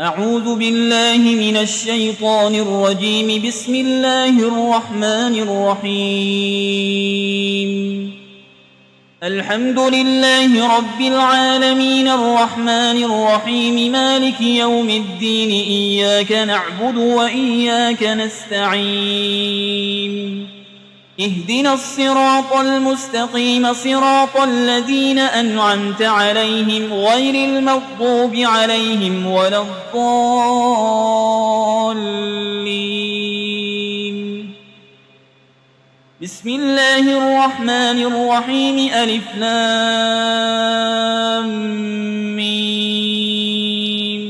أعوذ بالله من الشيطان الرجيم. بسم الله الرحمن الرحيم. الحمد لله رب العالمين الرحمن الرحيم مالك يوم الدين. إياك نعبد وإياك نستعين. اهدنا الصراط المستقيم صراط الذين أنعمت عليهم غير المغضوب عليهم ولا الضالين. بسم الله الرحمن الرحيم. ألف لام ميم.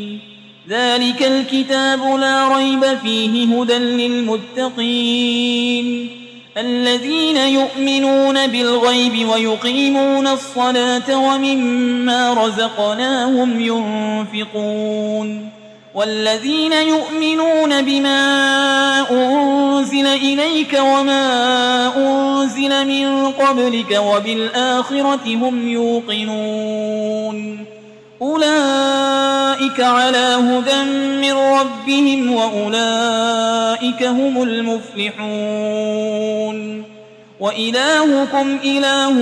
ذلك الكتاب لا ريب فيه هدى للمتقين الذين يؤمنون بالغيب ويقيمون الصلاة ومما رزقناهم ينفقون والذين يؤمنون بما أنزل إليك وما أنزل من قبلك وبالآخرة هم يوقنون أولئك على هدى من ربهم وأولئك هم المفلحون. وإلهكم إله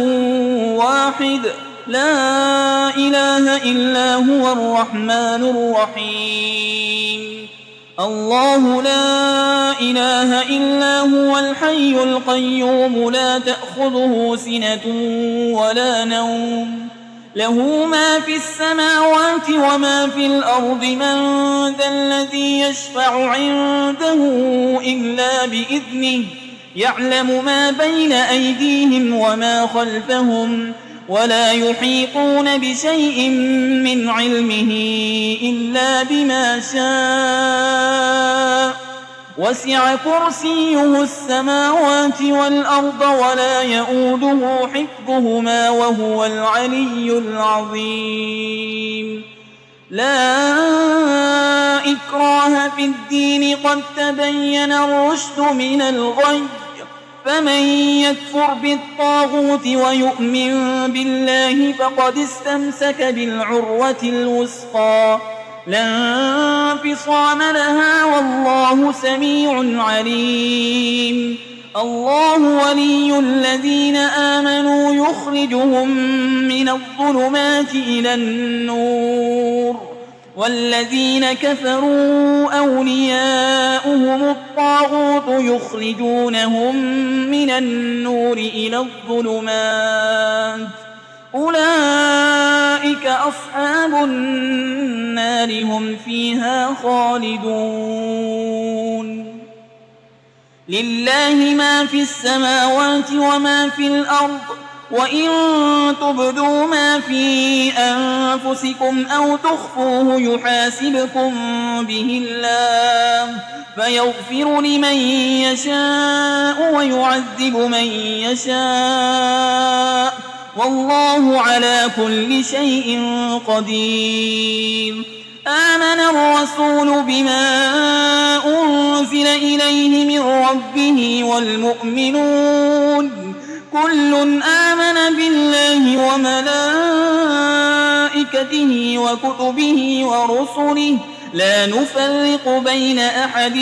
واحد لا إله إلا هو الرحمن الرحيم. الله لا إله إلا هو الحي القيوم لا تأخذه سنة ولا نوم له ما في السماوات وما في الأرض. من ذا الذي يشفع عنده إلا بإذنه يعلم ما بين أيديهم وما خلفهم ولا يحيطون بشيء من علمه إلا بما شاء. وسع كرسيه السماوات والأرض ولا يؤوده حفظهما وهو العلي العظيم. لا إكراه في الدين قد تبين الرشد من الغي. فمن يكفر بالطاغوت ويؤمن بالله فقد استمسك بالعروة الوثقى لا انفصام لها والله سميع عليم. الله ولي الذين آمنوا يخرجهم من الظلمات إلى النور والذين كفروا أولياؤهم الطاغوت يخرجونهم من النور إلى الظلمات. أولئك أصحاب النار هم فيها خالدون. لله ما في السماوات وما في الأرض وإن تبدوا ما في أنفسكم أو تخفوه يحاسبكم به الله فيغفر لمن يشاء ويعذب من يشاء والله على كل شيء قدير. آمن الرسول بما أنزل إليه من ربه والمؤمنون كل آمن بالله وملائكته وكتبه ورسله لا نفرق بين أحد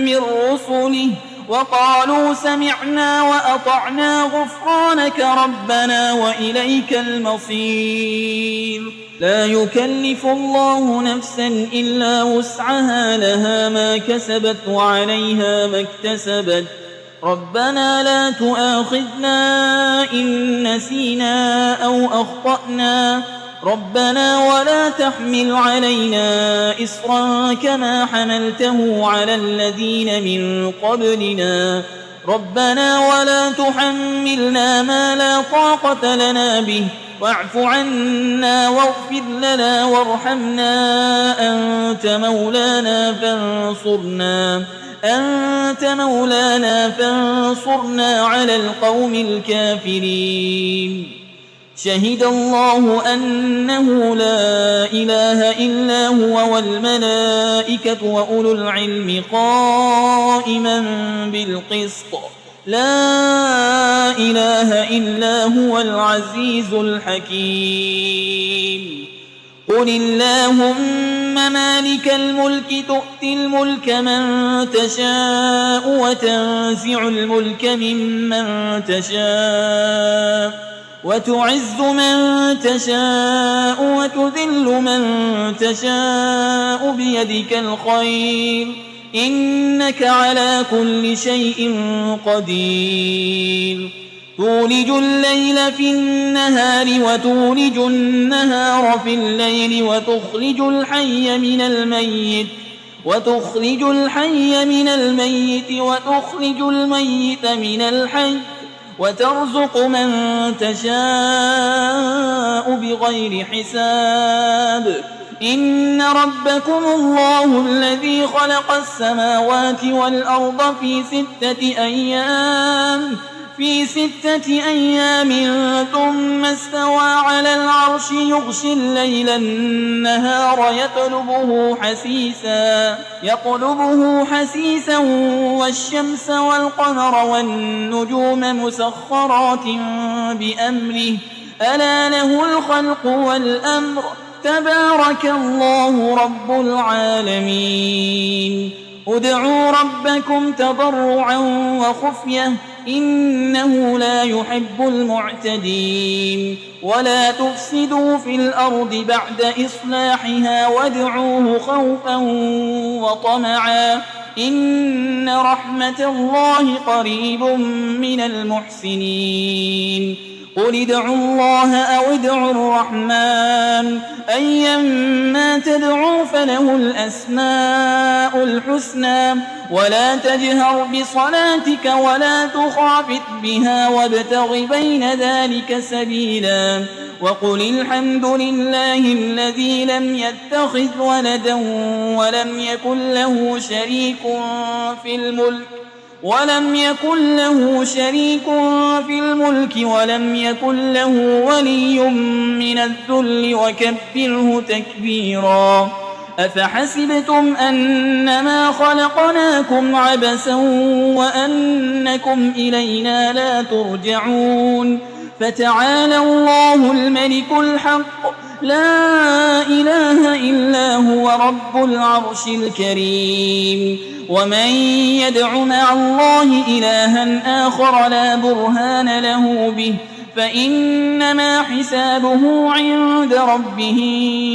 من رسله وقالوا سمعنا وأطعنا غفرانك ربنا وإليك المصير. لا يكلف الله نفسا إلا وسعها لها ما كسبت وعليها ما اكتسبت. ربنا لا تؤاخذنا إن نسينا أو أخطأنا ربنا ولا تحمل علينا إصرا كما حملته على الذين من قبلنا ربنا ولا تحملنا ما لا طاقة لنا به واعف عنا واغفر لنا وارحمنا أنت مولانا فانصرنا على القوم الكافرين. شهد الله أنه لا إله إلا هو والملائكة وأولو العلم قائما بالقسط لا إله إلا هو العزيز الحكيم. قل اللهم مالك الملك تؤتي الملك من تشاء وتنزع الملك ممن تشاء وتعز من تشاء وتذل من تشاء بيدك الخير إنك على كل شيء قدير تولج الليل في النهار وتولج النهار في الليل وتخرج الحي من الميت وتخرج الميت من الحي وترزق من تشاء بغير حساب إن ربكم الله الذي خلق السماوات والأرض في 6 أيام ثم استوى على العرش يغشي الليل النهار يطلبه حسيسا والشمس والقمر والنجوم مسخرات بأمره ألا له الخلق والأمر تبارك الله رب العالمين ادعوا ربكم تضرعا وخفية إنه لا يحب المعتدين ولا تفسدوا في الأرض بعد إصلاحها وادعوه خوفا وطمعا إن رحمة الله قريب من المحسنين قل ادعوا الله أو ادعوا الرحمن أيما تدعوا فله الأسماء الحسنى ولا تجهر بصلاتك ولا تخافت بها وابتغ بين ذلك سبيلا وقل الحمد لله الذي لم يتخذ ولدا ولم يكن له شريك في الملك ولم يكن له ولي من الذل وكبره تكبيرا أفحسبتم أنما خلقناكم عبثا وأنكم إلينا لا ترجعون فتعالى الله الملك الحق لا إله إلا هو رب العرش الكريم ومن يدع مع الله إلها آخر لا برهان له به فإنما حسابه عند ربه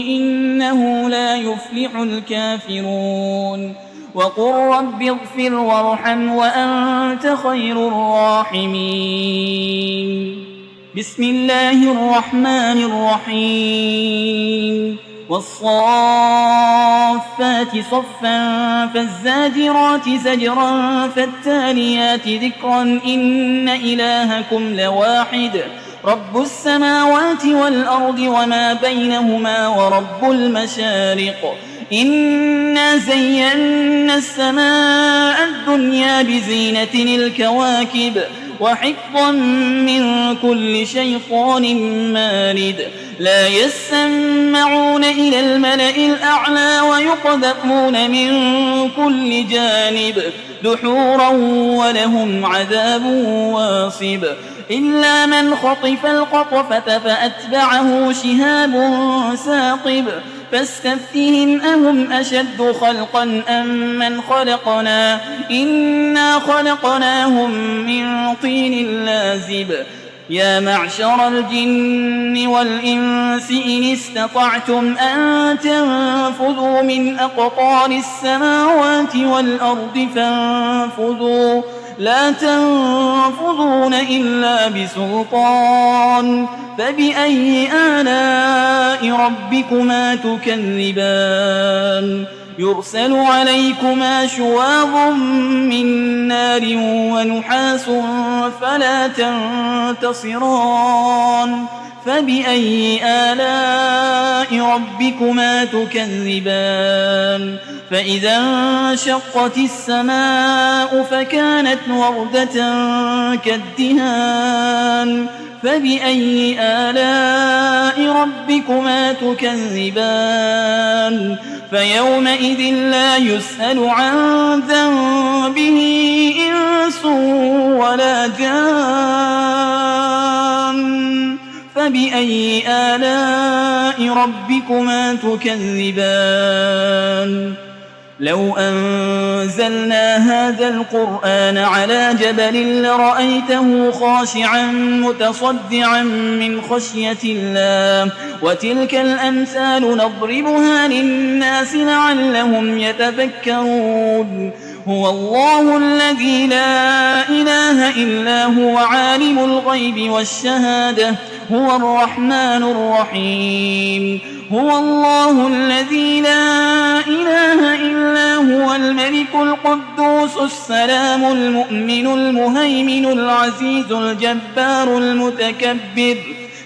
إنه لا يفلح الكافرون وقل رب اغفر وارحم وأنت خير الراحمين بسم الله الرحمن الرحيم والصافات صفا فالزاجرات زجرا فالتاليات ذكرا إن إلهكم لواحد رب السماوات والأرض وما بينهما ورب المشارق إنا زينا السماء الدنيا بزينة الكواكب وحفظا من كل شيطان مارد لا يسمعون إلى الملأ الأعلى ويقذفون من كل جانب دحورا ولهم عذاب واصب إلا من خطف الخطفة فأتبعه شهاب ثاقب فاستفتهم أهم أشد خلقا أم من خلقنا إنا خلقناهم من طين لازب يا معشر الجن والإنس إن استطعتم أن تنفذوا من أقطار السماوات والأرض فانفذوا لا تنفذون إلا بسلطان فبأي آلاء ربكما تكذبان يرسل عليكما شواظ من نار ونحاس فلا تنتصران فبأي آلاء ربكما تكذبان فإذا انشقت السماء فكانت وردة كالدهان فبأي آلاء ربكما تكذبان فيومئذ لا يسأل عن ذنبه إنس ولا جان فبأي آلاء ربكما تكذبان لو أنزلنا هذا القرآن على جبل لرأيته خاشعا متصدعا من خشية الله وتلك الأمثال نضربها للناس لعلهم يتفكرون هو الله الذي لا إله إلا هو عالم الغيب والشهادة هو الرحمن الرحيم هو الله الذي لا إله إلا هو الملك القدوس السلام المؤمن المهيمن العزيز الجبار المتكبر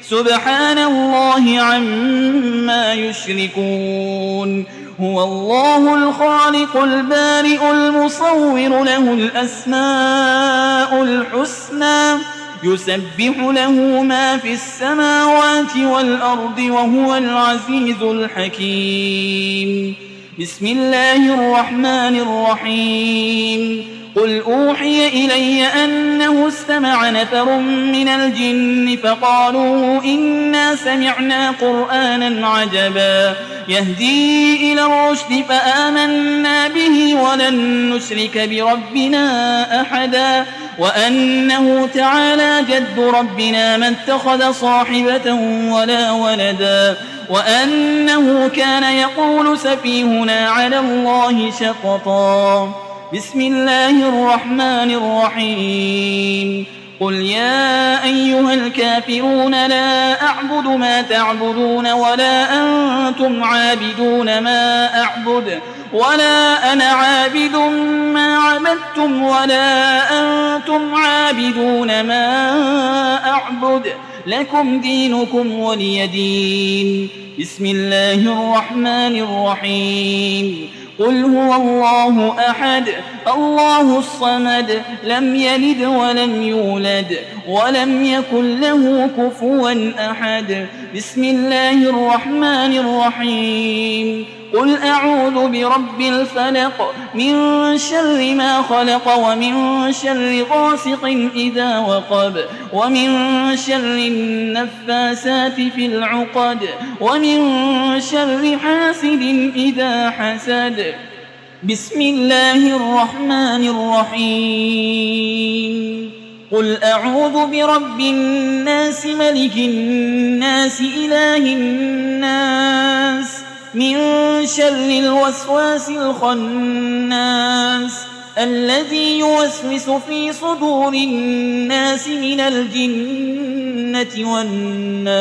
سبحان الله عما يشركون هو الله الخالق البارئ المصور له الأسماء الحسنى يسبح له ما في السماوات والأرض وهو العزيز الحكيم بسم الله الرحمن الرحيم قل أوحي إلي أنه استمع نفر من الجن فقالوا إنا سمعنا قرآنا عجبا يهدي إلى الرشد فآمنا به ولن نشرك بربنا أحدا وأنه تعالى جد ربنا ما اتخذ صاحبة ولا ولدا وأنه كان يقول سفيهنا على الله شططا بسم الله الرحمن الرحيم قل يا أيها الكافرون لا أعبد ما تعبدون ولا أنتم عابدون ما أعبد ولا أنا عابد ما عبدتم ولا أنتم عابدون ما أعبد لكم دينكم ولي دين بسم الله الرحمن الرحيم قل هو الله أحد الله الصمد لم يلد ولم يولد ولم يكن له كفوا أحد بسم الله الرحمن الرحيم قل أعوذ برب الفلق من شر ما خلق ومن شر غاسق إذا وقب ومن شر النفاسات في العقد ومن شر حاسد إذا حسد بسم الله الرحمن الرحيم قل أعوذ برب الناس ملك الناس إله الناس من شر الوسواس الخناس الذي يوسوس في صدور الناس من الجنة والناس